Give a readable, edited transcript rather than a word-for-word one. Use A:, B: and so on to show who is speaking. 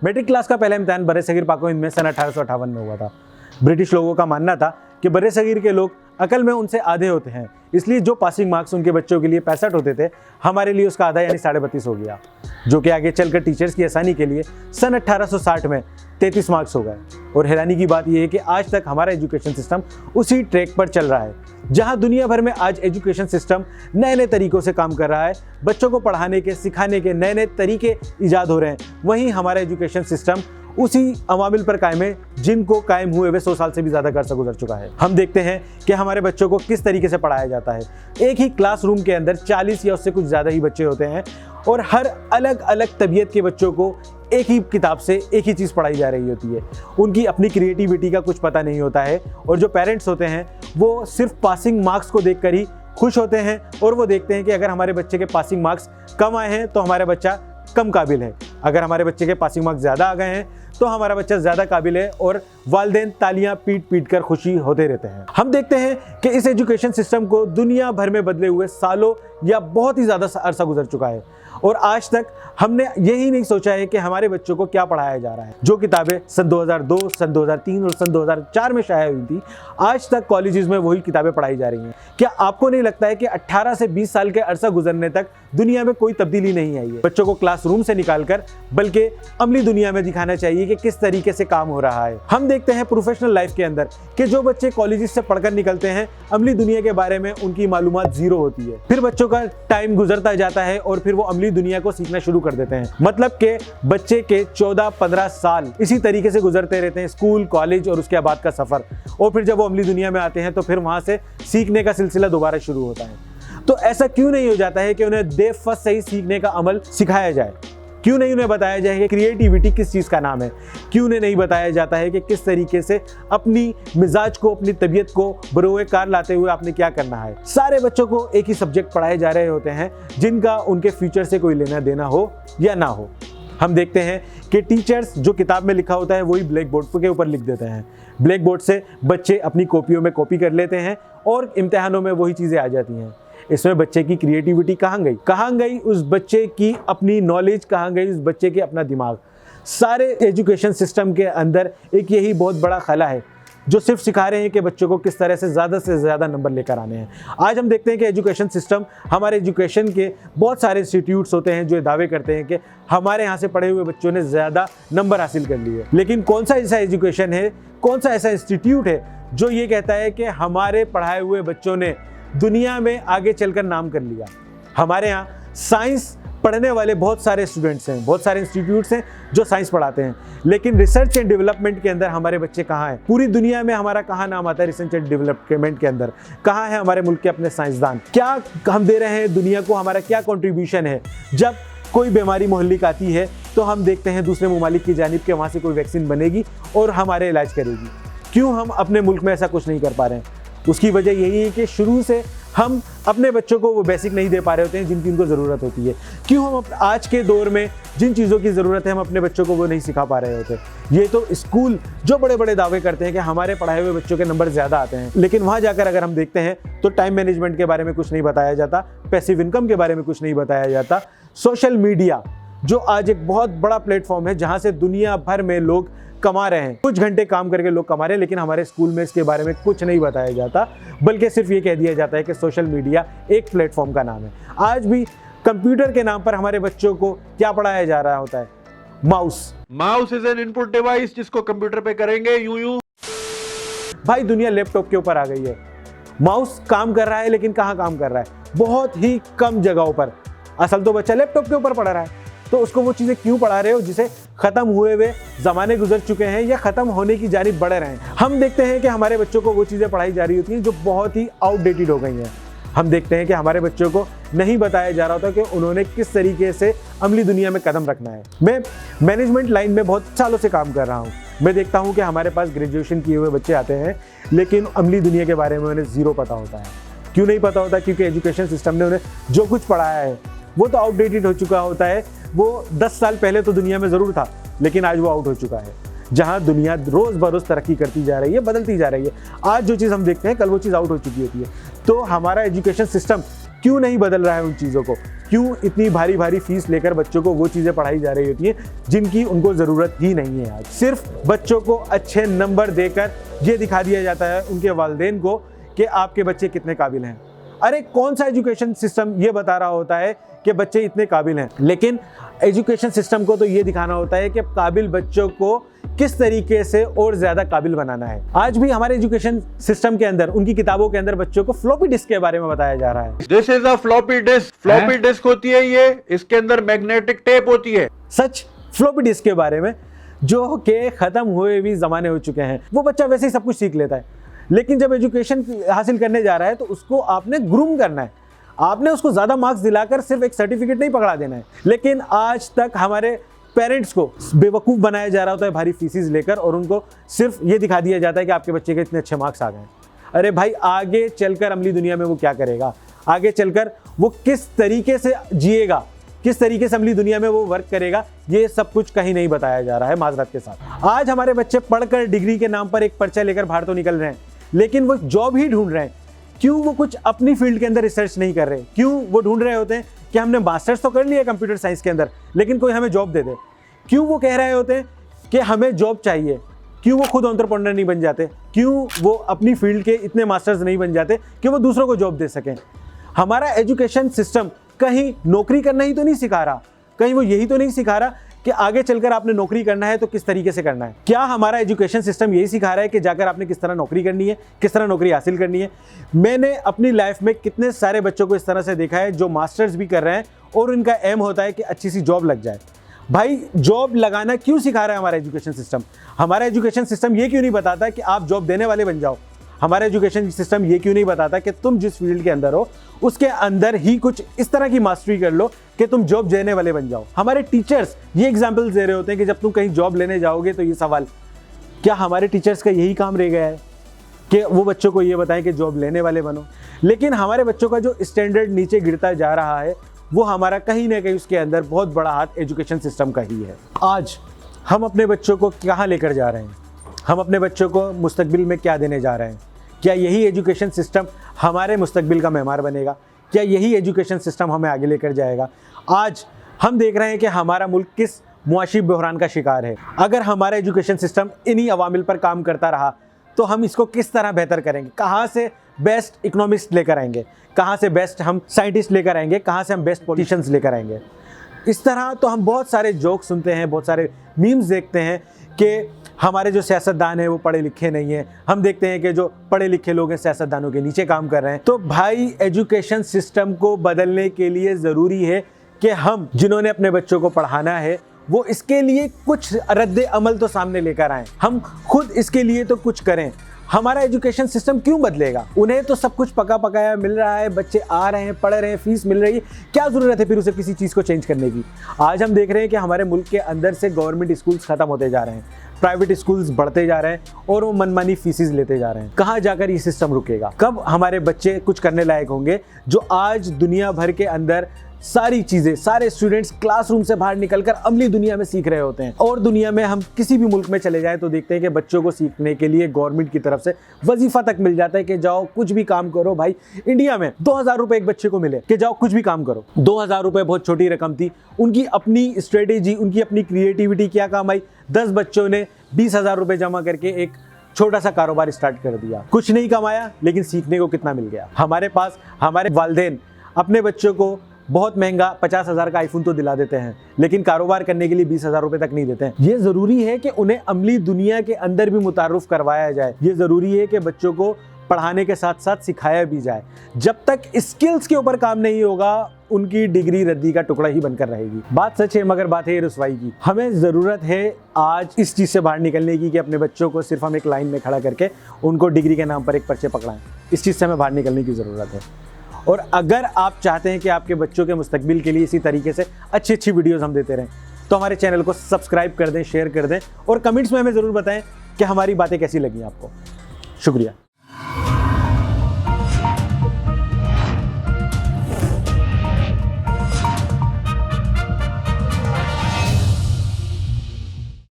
A: Matric class का पहला इम्तिहान बरे-सगीर पाको हिंद में सन 1858 में हुआ था। ब्रिटिश लोगों का मानना था कि बरे-सगीर के लोग अकल में उनसे आधे होते हैं, इसलिए जो पासिंग मार्क्स उनके बच्चों के लिए 65 होते थे, हमारे लिए उसका आधा यानी 32.5 हो गया, जो कि आगे चलकर टीचर्स की आसानी के लिए सन 1860 में 33 मार्क्स हो गए। और हैरानी की बात यह है कि आज तक हमारा एजुकेशन सिस्टम उसी ट्रैक पर चल रहा है। जहां दुनिया भर में आज एजुकेशन सिस्टम नए नए तरीकों से काम कर रहा है, बच्चों को पढ़ाने के सिखाने के नए नए तरीके ईजाद हो रहे हैं, वहीं हमारा एजुकेशन सिस्टम उसी अवामिल पर कायम है जिनको कायम हुए हुए 100 साल से भी ज़्यादा अरसा गुजर चुका है। हम देखते हैं कि हमारे बच्चों को किस तरीके से पढ़ाया जाता है। एक ही क्लासरूम के अंदर 40 या उससे कुछ ज़्यादा ही बच्चे होते हैं और हर अलग अलग तबीयत के बच्चों को एक ही किताब से एक ही चीज़ पढ़ाई जा रही होती है। उनकी अपनी क्रिएटिविटी का कुछ पता नहीं होता है और जो पेरेंट्स होते हैं वो सिर्फ पासिंग मार्क्स को देखकर ही खुश होते हैं और वो देखते हैं कि अगर हमारे बच्चे के पासिंग मार्क्स कम आए हैं तो हमारा बच्चा कम काबिल है, अगर हमारे बच्चे के पासिंग मार्क्स ज़्यादा आ गए हैं तो हमारा बच्चा ज़्यादा काबिल है और वालिदैन तालियां पीट पीट कर खुशी होते रहते हैं। हम देखते हैं कि इस एजुकेशन सिस्टम को दुनिया भर में बदले हुए सालों या बहुत ही ज़्यादा अरसा गुजर चुका है और आज तक हमने यही नहीं सोचा है कि हमारे बच्चों को क्या पढ़ाया जा रहा है। जो किताबें सन 2002, सन 2003 और सन 2004 में शाया हुई थी, आज तक कॉलेजेस में वही किताबें पढ़ाई जा रही हैं। क्या आपको नहीं लगता है कि 18 से 20 साल के अरसा गुजरने तक दुनिया में कोई तब्दीली नहीं आई है? बच्चों को क्लासरूम से निकालकर बल्कि अमली दुनिया में दिखाना चाहिए कि किस तरीके से काम हो रहा है। हम देखते हैं प्रोफेशनल लाइफ के अंदर कि जो बच्चे कॉलेजेस से पढ़कर निकलते हैं, अमली दुनिया के बारे में उनकी मालूमात जीरो होती है। फिर बच्चों का टाइम गुजरता जाता है और फिर वो अमली दुनिया को सीखना शुरू कर देते हैं। मतलब के बच्चे के 14-15 साल इसी तरीके से गुजरते रहते हैं, स्कूल, कॉलेज और उसके बाद का सफर, और फिर जब वो अमली दुनिया में आते हैं तो फिर वहां से सीखने का सिलसिला दोबारा शुरू होता है। तो ऐसा क्यों नहीं हो जाता है कि उन्हें डे फर्स्ट से ही सीखने का अमल सिखाया जाए? क्यों नहीं उन्हें बताया जाए कि क्रिएटिविटी किस चीज़ का नाम है? क्यों उन्हें नहीं बताया जाता है कि किस तरीके से अपनी मिजाज को, अपनी तबीयत को बरोए कार लाते हुए आपने क्या करना है? सारे बच्चों को एक ही सब्जेक्ट पढ़ाए जा रहे होते हैं जिनका उनके फ्यूचर से कोई लेना देना हो या ना हो। हम देखते हैं कि टीचर्स जो किताब में लिखा होता है वही ब्लैक बोर्ड के ऊपर लिख देते हैं। ब्लैक बोर्ड से बच्चे अपनी कॉपियों में कॉपी कर लेते हैं और इम्तिहानों में वही चीज़ें आ जाती हैं। इसमें बच्चे की क्रिएटिविटी कहाँ गई? कहाँ गई उस बच्चे की अपनी नॉलेज? कहाँ गई उस बच्चे के अपना दिमाग? सारे एजुकेशन सिस्टम के अंदर एक यही बहुत बड़ा खला है जो सिर्फ सिखा रहे हैं कि बच्चों को किस तरह से ज़्यादा नंबर लेकर आने हैं। आज हम देखते हैं कि एजुकेशन सिस्टम, हमारे एजुकेशन के बहुत सारे इंस्टीट्यूट्स होते हैं जो दावे करते हैं कि हमारे यहाँ से पढ़े हुए बच्चों ने ज़्यादा नंबर हासिल कर लिए। लेकिन कौन सा ऐसा एजुकेशन है, कौन सा ऐसा इंस्टीट्यूट है जो ये कहता है कि हमारे पढ़ाए हुए बच्चों ने दुनिया में आगे चलकर नाम कर लिया? हमारे यहाँ साइंस पढ़ने वाले बहुत सारे स्टूडेंट्स हैं, बहुत सारे इंस्टीट्यूट्स हैं जो साइंस पढ़ाते हैं, लेकिन रिसर्च एंड डेवलपमेंट के अंदर हमारे बच्चे कहाँ हैं? पूरी दुनिया में हमारा कहाँ नाम आता है रिसर्च एंड डेवलपमेंट के अंदर? कहाँ है हमारे मुल्क के अपने साइंसदान? क्या हम दे रहे हैं दुनिया को? हमारा क्या कॉन्ट्रीब्यूशन है? जब कोई बीमारी मोहल्लिक आती है तो हम देखते हैं दूसरे ममालिक की जानिब के वहाँ से कोई वैक्सीन बनेगी और हमारे इलाज करेगी। क्यों हम अपने मुल्क में ऐसा कुछ नहीं कर पा रहे हैं? उसकी वजह यही है कि शुरू से हम अपने बच्चों को वो बेसिक नहीं दे पा रहे होते हैं जिनकी उनको ज़रूरत होती है। क्यों हम आज के दौर में जिन चीज़ों की ज़रूरत है हम अपने बच्चों को वो नहीं सिखा पा रहे होते? ये तो स्कूल जो बड़े बड़े दावे करते हैं कि हमारे पढ़ाए हुए बच्चों के नंबर ज़्यादा आते हैं, लेकिन वहाँ जाकर अगर हम देखते हैं तो टाइम मैनेजमेंट के बारे में कुछ नहीं बताया जाता, पैसिव इनकम के बारे में कुछ नहीं बताया जाता। सोशल मीडिया जो आज एक बहुत बड़ा प्लेटफॉर्म है जहाँ से दुनिया भर में लोग कमा रहे हैं, कुछ घंटे काम करके लोग कमा रहे हैं, लेकिन हमारे स्कूल में इसके बारे में कुछ नहीं बताया जाता, बल्कि सिर्फ ये कह दिया जाता है कि सोशल मीडिया एक प्लेटफॉर्म का नाम है। आज भी कंप्यूटर के नाम पर हमारे बच्चों को क्या पढ़ाया जा रहा होता है? Mouse is an input device जिसको कंप्यूटर पे करेंगे यूं। भाई दुनिया लैपटॉप के ऊपर आ गई है। माउस काम कर रहा है, लेकिन कहाँ काम कर रहा है? बहुत ही कम जगहों पर। असल तो बच्चा लैपटॉप के ऊपर पढ़ रहा है, तो उसको वो चीज़ें क्यों पढ़ा रहे हो जिसे ख़त्म हुए हुए ज़माने गुजर चुके हैं या ख़त्म होने की जानिब बढ़ रहे हैं? हम देखते हैं कि हमारे बच्चों को वो चीज़ें पढ़ाई जा रही होती हैं जो बहुत ही आउटडेटेड हो गई हैं। हम देखते हैं कि हमारे बच्चों को नहीं बताया जा रहा होता कि उन्होंने किस तरीके से अमली दुनिया में कदम रखना है। मैं मैनेजमेंट लाइन में बहुत सालों से काम कर रहा हूँ। मैं देखता हूँ कि हमारे पास ग्रेजुएशन किए हुए बच्चे आते हैं, लेकिन अमली दुनिया के बारे में उन्हें ज़ीरो पता होता है। क्यों नहीं पता होता? क्योंकि एजुकेशन सिस्टम ने उन्हें जो कुछ पढ़ाया है वो तो आउटडेटेड हो चुका होता है। वो 10 साल पहले तो दुनिया में ज़रूर था, लेकिन आज वो आउट हो चुका है। जहाँ दुनिया रोज़ बरोज़ तरक्की करती जा रही है, बदलती जा रही है, आज जो चीज़ हम देखते हैं कल वो चीज़ आउट हो चुकी होती है। तो हमारा एजुकेशन सिस्टम क्यों नहीं बदल रहा है उन चीज़ों को? क्यों इतनी भारी भारी फीस लेकर बच्चों को वो चीज़ें पढ़ाई जा रही होती हैं जिनकी उनको ज़रूरत ही नहीं है? आज सिर्फ बच्चों को अच्छे नंबर देकर ये दिखा दिया जाता है उनके वालिदैन को कि आपके बच्चे कितने काबिल हैं। अरे कौन सा एजुकेशन सिस्टम ये बता रहा होता है कि बच्चे इतने काबिल हैं? लेकिन एजुकेशन सिस्टम को तो ये दिखाना होता है कि काबिल बच्चों को किस तरीके से और ज्यादा काबिल बनाना है। आज भी हमारे एजुकेशन सिस्टम के अंदर, उनकी किताबों के अंदर बच्चों को फ्लॉपी डिस्क के बारे में बताया जा रहा है।
B: This is a floppy disk. Floppy disk होती है ये, इसके अंदर मैग्नेटिक टेप होती है।
A: सच फ्लॉपी डिस्क के बारे में जो कि खत्म हुए भी जमाने हो चुके हैं। वो बच्चा वैसे ही सब कुछ सीख लेता है, लेकिन जब एजुकेशन हासिल करने जा रहा है तो उसको आपने ग्रूम करना है। आपने उसको ज्यादा मार्क्स दिलाकर सिर्फ एक सर्टिफिकेट नहीं पकड़ा देना है। लेकिन आज तक हमारे पेरेंट्स को बेवकूफ़ बनाया जा रहा होता है भारी फीसिस लेकर, और उनको सिर्फ ये दिखा दिया जाता है कि आपके बच्चे के इतने अच्छे मार्क्स आ गए। अरे भाई, आगे चलकर अमली दुनिया में वो क्या करेगा? आगे चलकर वो किस तरीके से जिएगा, किस तरीके से अमली दुनिया में वो वर्क करेगा, ये सब कुछ कहीं नहीं बताया जा रहा है माजरत के साथ। आज हमारे बच्चे पढ़कर डिग्री के नाम पर एक पर्चा लेकर बाहर तो निकल रहे हैं, लेकिन वो जॉब ही ढूंढ रहे हैं। क्यों? वो कुछ अपनी फील्ड के अंदर रिसर्च नहीं कर रहे। क्यों? वो ढूंढ रहे होते हैं कि हमने मास्टर्स तो कर लिया कंप्यूटर साइंस के अंदर, लेकिन कोई हमें जॉब दे दे। क्यों वो कह रहे होते हैं कि हमें जॉब चाहिए? क्यों वो खुद एंटरप्रेन्योर नहीं बन जाते? क्यों वो अपनी फील्ड के इतने मास्टर्स नहीं बन जाते कि वो दूसरों को जॉब दे सकें? हमारा एजुकेशन सिस्टम कहीं नौकरी करना ही तो नहीं सिखा रहा, कहीं वो यही तो नहीं सिखा रहा कि आगे चलकर आपने नौकरी करना है तो किस तरीके से करना है। क्या हमारा एजुकेशन सिस्टम यही सिखा रहा है कि जाकर आपने किस तरह नौकरी करनी है, किस तरह नौकरी हासिल करनी है? मैंने अपनी लाइफ में कितने सारे बच्चों को इस तरह से देखा है जो मास्टर्स भी कर रहे हैं और उनका एम होता है कि अच्छी सी जॉब लग जाए। भाई, जॉब लगाना क्यों सिखा रहा है हमारा एजुकेशन सिस्टम? हमारा एजुकेशन सिस्टम ये क्यों नहीं बताता कि आप जॉब देने वाले बन जाओ? हमारा एजुकेशन सिस्टम ये क्यों नहीं बताता कि तुम जिस फील्ड के अंदर हो उसके अंदर ही कुछ इस तरह की मास्टरी कर लो कि तुम जॉब देने वाले बन जाओ? हमारे टीचर्स ये एग्जाम्पल्स दे रहे होते हैं कि जब तुम कहीं जॉब लेने जाओगे तो ये सवाल, क्या हमारे टीचर्स का यही काम रह गया है कि वो बच्चों को ये बताएं कि जॉब लेने वाले बनो? लेकिन हमारे बच्चों का जो स्टैंडर्ड नीचे गिरता जा रहा है वो हमारा कहीं ना कहीं उसके अंदर बहुत बड़ा हाथ एजुकेशन सिस्टम का ही है। आज हम अपने बच्चों को कहाँ लेकर जा रहे हैं? हम अपने बच्चों को मुस्तकबिल में क्या देने जा रहे हैं? क्या यही एजुकेशन सिस्टम हमारे मुस्तकबिल का मेहमान बनेगा? क्या यही एजुकेशन सिस्टम हमें आगे लेकर जाएगा? आज हम देख रहे हैं कि हमारा मुल्क किस मुआशी बहरान का शिकार है। अगर हमारा एजुकेशन सिस्टम इन्हीं अवामिल पर काम करता रहा तो हम इसको किस तरह बेहतर करेंगे? कहाँ से बेस्ट इकोनॉमिस्ट लेकर आएंगे? कहाँ से बेस्ट हम साइंटिस्ट लेकर आएंगे? कहाँ से हम बेस्ट पॉलिटिशियंस लेकर आएंगे? इस तरह तो हम बहुत सारे जोक सुनते हैं, बहुत सारे मीम्स देखते हैं कि हमारे जो सियासतदान हैं वो पढ़े लिखे नहीं हैं। हम देखते हैं कि जो पढ़े लिखे लोग हैं सियासतदानों के नीचे काम कर रहे हैं। तो भाई, एजुकेशन सिस्टम को बदलने के लिए ज़रूरी है कि हम जिन्होंने अपने बच्चों को पढ़ाना है वो इसके लिए कुछ रद्द अमल तो सामने लेकर आएँ। हम खुद इसके लिए तो कुछ करें। हमारा एजुकेशन सिस्टम क्यों बदलेगा? उन्हें तो सब कुछ पका पकाया मिल रहा है, बच्चे आ रहे हैं, पढ़ रहे हैं, फीस मिल रही है, क्या ज़रूरत है फिर उसे किसी चीज़ को चेंज करने की? आज हम देख रहे हैं कि हमारे मुल्क के अंदर से गवर्नमेंट स्कूल्स ख़त्म होते जा रहे हैं, प्राइवेट स्कूल्स बढ़ते जा रहे हैं और वो मनमानी फीसिस लेते जा रहे हैं। कहाँ जाकर ये सिस्टम रुकेगा? कब हमारे बच्चे कुछ करने लायक होंगे? जो आज दुनिया भर के अंदर सारी चीज़ें, सारे स्टूडेंट्स क्लासरूम से बाहर निकलकर अमली दुनिया में सीख रहे होते हैं। और दुनिया में हम किसी भी मुल्क में चले जाएं तो देखते हैं कि बच्चों को सीखने के लिए गवर्नमेंट की तरफ से वजीफा तक मिल जाता है कि जाओ कुछ भी काम करो। भाई, इंडिया में 2000 रुपये एक बच्चे को मिले कि जाओ कुछ भी काम करो। 2000 रुपये बहुत छोटी रकम थी। उनकी अपनी स्ट्रेटेजी, उनकी अपनी क्रिएटिविटी क्या काम आई? 10 बच्चों ने 20,000 रुपये जमा करके एक छोटा सा कारोबार स्टार्ट कर दिया। कुछ नहीं कमाया, लेकिन सीखने को कितना मिल गया। हमारे पास हमारे वालिदैन अपने बच्चों को बहुत महंगा 50,000 का आईफोन तो दिला देते हैं, लेकिन कारोबार करने के लिए 20,000 रुपए तक नहीं देते हैं। ये ज़रूरी है कि उन्हें अमली दुनिया के अंदर भी मुतारुफ करवाया जाए। ये ज़रूरी है कि बच्चों को पढ़ाने के साथ साथ सिखाया भी जाए। जब तक स्किल्स के ऊपर काम नहीं होगा, उनकी डिग्री रद्दी का टुकड़ा ही बनकर रहेगी। बात सच है, मगर बात है रुसवाई की। हमें ज़रूरत है आज इस चीज़ से बाहर निकलने की कि अपने बच्चों को सिर्फ हम एक लाइन में खड़ा करके उनको डिग्री के नाम पर एक पर्चे पकड़ाएं। इस चीज़ से हमें बाहर निकलने की ज़रूरत है। और अगर आप चाहते हैं कि आपके बच्चों के मुस्तकबिल के लिए इसी तरीके से अच्छी अच्छी वीडियोस हम देते रहें तो हमारे चैनल को सब्सक्राइब कर दें, शेयर कर दें और कमेंट्स में हमें ज़रूर बताएं कि हमारी बातें कैसी लगी आपको। शुक्रिया।